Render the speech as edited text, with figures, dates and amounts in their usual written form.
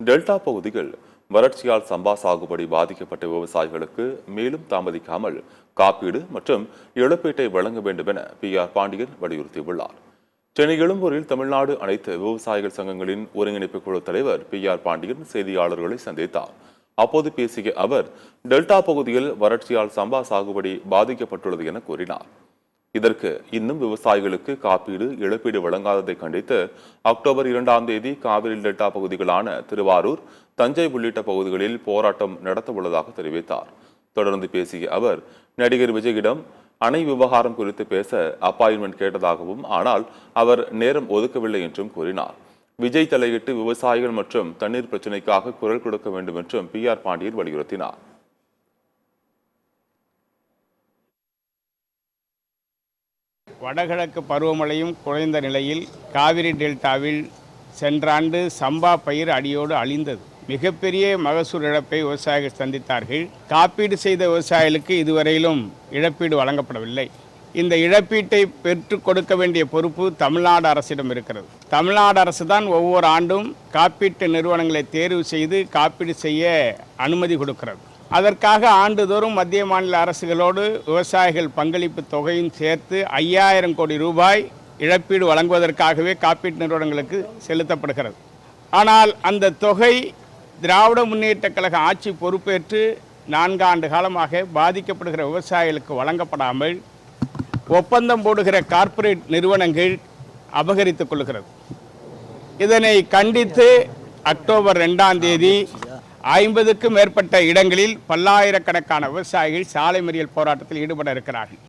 Delta பகுதியில் வறட்சியால் சம்பா சாகுபடி பாதிக்கப்பட்ட விவசாயிகளுக்கு மேலும் தாமதிக்காமல் காப்பீடு மற்றும் இழப்பீட்டை வழங்க வேண்டும் என PR பாண்டியன் வலியுறுத்தியுள்ளார். சென்னை எழும்பூரில் தமிழ்நாடு அனைத்து விவசாயிகள் சங்கங்களின் ஒருங்கிணைப்பு குழு தலைவர் PR பாண்டியன் செய்தியாளர்களை சந்தித்தார். அப்போது பேசிய அவர், டெல்டா பகுதியில் வறட்சியால் சம்பா சாகுபடி பாதிக்கப்பட்டுள்ளது என கூறினார். இதற்கு இன்னும் விவசாயிகளுக்கு காப்பீடு இழப்பீடு வழங்காததை கண்டித்து அக்டோபர் 2ஆம் தேதி காவிரி டெல்டா பகுதிகளான திருவாரூர், தஞ்சை உள்ளிட்ட பகுதிகளில் போராட்டம் நடத்த உள்ளதாக தெரிவித்தார். தொடர்ந்து பேசிய அவர், நடிகர் விஜயிடம் அணை விவகாரம் குறித்து பேச அப்பாயின்மெண்ட் கேட்டதாகவும், ஆனால் அவர் நேரம் ஒதுக்கவில்லை என்றும் கூறினார். விஜய் தலையிட்டு விவசாயிகள் மற்றும் தண்ணீர் பிரச்சினைக்காக குரல் கொடுக்க வேண்டும் என்றும் PR பாண்டியன் வலியுறுத்தினார். வடகிழக்கு பருவமழையும் குறைந்த நிலையில் காவிரி டெல்டாவில் சென்ற ஆண்டு சம்பா பயிர் அடியோடு அழிந்தது. மிகப்பெரிய மகசூல் இழப்பை விவசாயிகள் சந்தித்தார்கள். காப்பீடு செய்த விவசாயிகளுக்கு இதுவரையிலும் இழப்பீடு வழங்கப்படவில்லை. இந்த இழப்பீட்டை பெற்றுக் கொடுக்க வேண்டிய பொறுப்பு தமிழ்நாடு அரசிடம் இருக்கிறது. தமிழ்நாடு அரசு தான் ஒவ்வொரு ஆண்டும் காப்பீட்டு நிறுவனங்களை தேர்வு செய்து காப்பீடு செய்ய அனுமதி கொடுக்கிறது. அதற்காக ஆண்டுதோறும் மத்திய மாநில அரசுகளோடு விவசாயிகள் பங்களிப்பு தொகையும் சேர்த்து 5000 கோடி ரூபாய் இழப்பீடு வழங்குவதற்காகவே காப்பீட்டு நிறுவனங்களுக்கு செலுத்தப்படுகிறது. ஆனால் அந்த தொகை திராவிட முன்னேற்றக் கழக ஆட்சி பொறுப்பேற்று 4 ஆண்டு காலமாக பாதிக்கப்படுகிற விவசாயிகளுக்கு வழங்கப்படாமல் ஒப்பந்தம் போடுகிற கார்ப்பரேட் நிறுவனங்கள் அபகரித்துக் கொள்கிறது. இதனை கண்டித்து அக்டோபர் 2ஆம் தேதி 50க்கும் மேற்பட்ட இடங்களில் பல்லாயிரக்கணக்கான விவசாயிகள் சாலை மறியல் போராட்டத்தில் ஈடுபட இருக்கிறார்கள்.